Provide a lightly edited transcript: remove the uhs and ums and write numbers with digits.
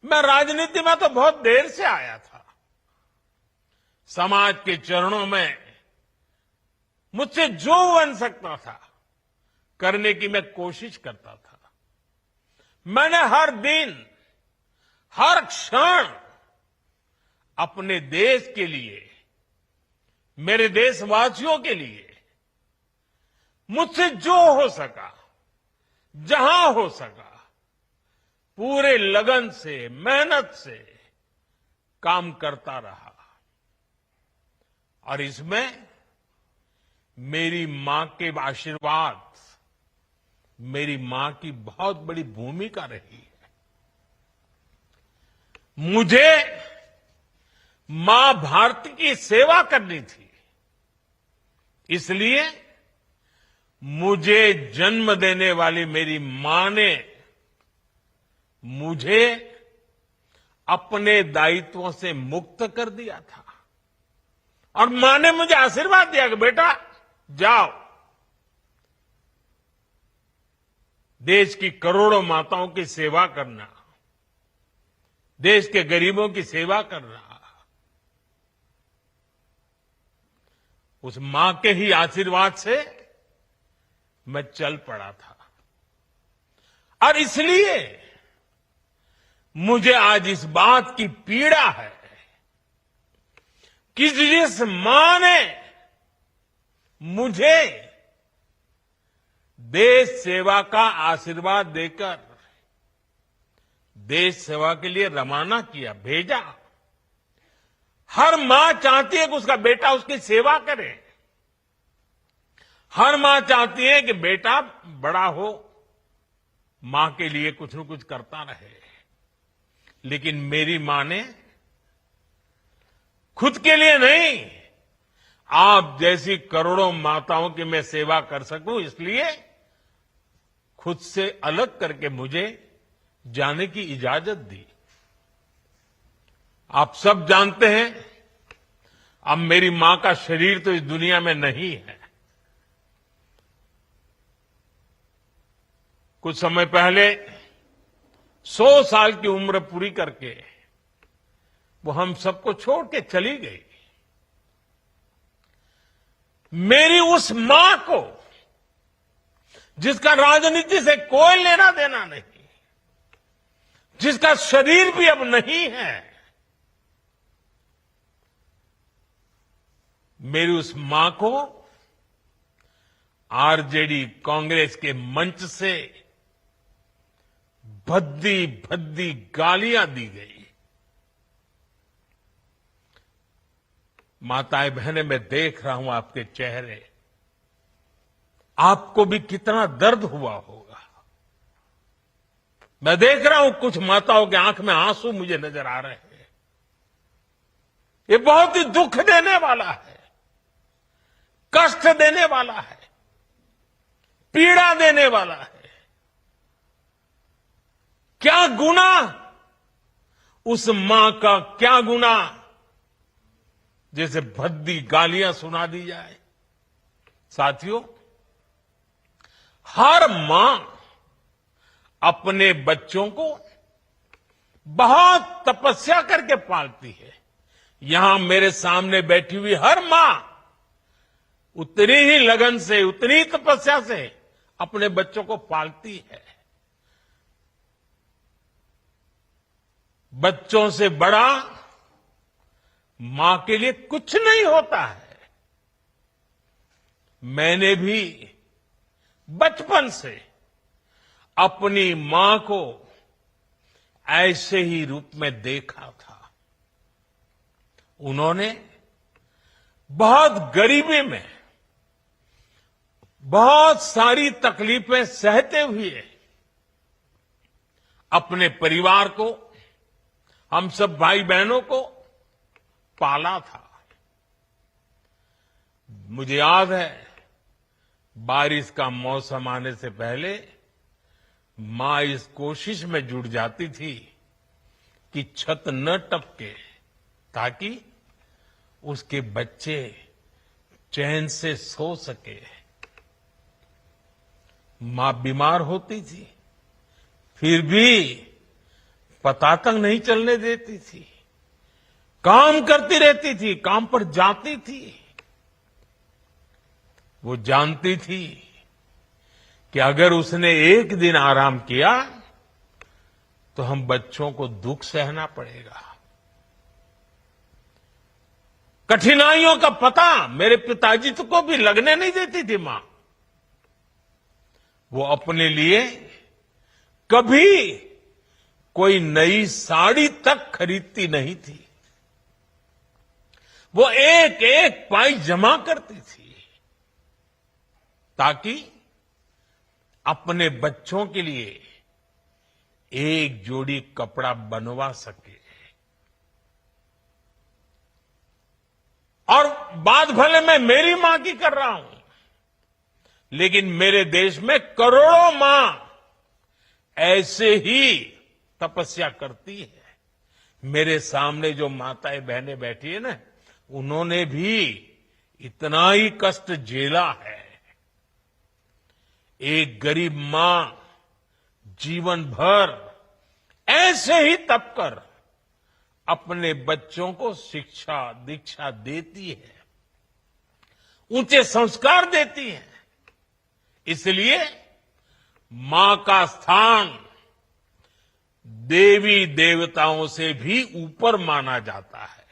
मैं राजनीति में तो बहुत देर से आया था। समाज के चरणों में मुझसे जो बन सकता था करने की मैं कोशिश करता था। मैंने हर दिन, हर क्षण अपने देश के लिए, मेरे देशवासियों के लिए मुझसे जो हो सका, जहां हो सका, पूरे लगन से, मेहनत से काम करता रहा। और इसमें मेरी मां के आशीर्वाद, मेरी मां की बहुत बड़ी भूमिका रही है। मुझे मां भारती की सेवा करनी थी, इसलिए मुझे जन्म देने वाली मेरी मां ने मुझे अपने दायित्वों से मुक्त कर दिया था। और मां ने मुझे आशीर्वाद दिया कि बेटा जाओ, देश की करोड़ों माताओं की सेवा करना, देश के गरीबों की सेवा करना। उस मां के ही आशीर्वाद से मैं चल पड़ा था। और इसलिए मुझे आज इस बात की पीड़ा है कि जिस मां ने मुझे देश सेवा का आशीर्वाद देकर देश सेवा के लिए रवाना किया, भेजा। हर मां चाहती है कि उसका बेटा उसकी सेवा करे। हर मां चाहती है कि बेटा बड़ा हो, मां के लिए कुछ न कुछ करता रहे। लेकिन मेरी मां ने खुद के लिए नहीं, आप जैसी करोड़ों माताओं की मैं सेवा कर सकूं, इसलिए खुद से अलग करके मुझे जाने की इजाजत दी। आप सब जानते हैं, अब मेरी मां का शरीर तो इस दुनिया में नहीं है। कुछ समय पहले 100 साल की उम्र पूरी करके वो हम सबको छोड़ के चली गई। मेरी उस मां को, जिसका राजनीति से कोई लेना देना नहीं, जिसका शरीर भी अब नहीं है, मेरी उस मां को आरजेडी कांग्रेस के मंच से भद्दी भद्दी गालियां दी गई। माताएं बहनें, मैं देख रहा हूं आपके चेहरे, आपको भी कितना दर्द हुआ होगा। मैं देख रहा हूं कुछ माताओं के आंख में आंसू मुझे नजर आ रहे हैं। ये बहुत ही दुख देने वाला है, कष्ट देने वाला है, पीड़ा देने वाला है। क्या गुनाह उस मां का, क्या गुनाह जैसे भद्दी गालियां सुना दी जाए। साथियों, हर मां अपने बच्चों को बहुत तपस्या करके पालती है। यहां मेरे सामने बैठी हुई हर मां उतनी ही लगन से, उतनी ही तपस्या से अपने बच्चों को पालती है। बच्चों से बड़ा मां के लिए कुछ नहीं होता है। मैंने भी बचपन से अपनी मां को ऐसे ही रूप में देखा था। उन्होंने बहुत गरीबी में, बहुत सारी तकलीफें सहते हुए अपने परिवार को, हम सब भाई बहनों को पाला था। मुझे याद है, बारिश का मौसम आने से पहले मां इस कोशिश में जुट जाती थी कि छत न टपके, ताकि उसके बच्चे चैन से सो सके। मां बीमार होती थी, पता तक नहीं चलने देती थी, काम करती रहती थी, काम पर जाती थी। वो जानती थी कि अगर उसने एक दिन आराम किया तो हम बच्चों को दुख सहना पड़ेगा। कठिनाइयों का पता मेरे पिताजी को भी लगने नहीं देती थी मां। वो अपने लिए कभी कोई नई साड़ी तक खरीदती नहीं थी। वो एक एक पाई जमा करती थी ताकि अपने बच्चों के लिए एक जोड़ी कपड़ा बनवा सके। और बात भले मैं मेरी मां की कर रहा हूं, लेकिन मेरे देश में करोड़ों मां ऐसे ही तपस्या करती है। मेरे सामने जो माताएं बहनें बैठी है ना, उन्होंने भी इतना ही कष्ट झेला है। एक गरीब मां जीवन भर ऐसे ही तप कर अपने बच्चों को शिक्षा दीक्षा देती है, ऊंचे संस्कार देती है। इसलिए मां का स्थान देवी देवताओं से भी ऊपर माना जाता है।